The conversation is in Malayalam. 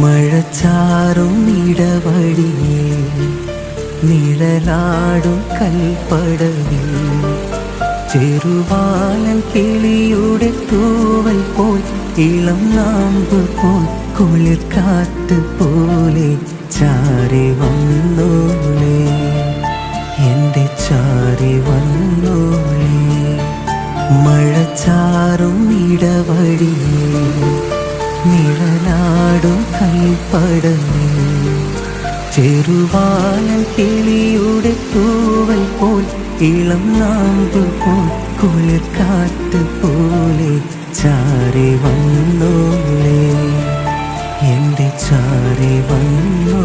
മഴച്ചാറും ഇടവഴിയേ നിഴലാടും കൽപ്പടവിൽ ചെറുവാലൻ കിളിയുടെ തൂവൽ പോൽ ഇളം നാമ്പ് പോൽ കുളിർ കാറ്റ് പോലെ ചാരി വന്നോളേ എൻ്റെ ചാരി വന്നോളേ. മഴച്ചാറും ഇടവഴിയേ നിഴലാടും കൽപ്പടവിൽ ചെറുവാലൻ കിളിയുടെ തൂവൽ പോൽ ഇളം നാമ്പ് പോൽ കുളിർ കാറ്റ് പോലെ ചാരി വന്നോളേ എൻ്റെ ചാരി വന്നോ.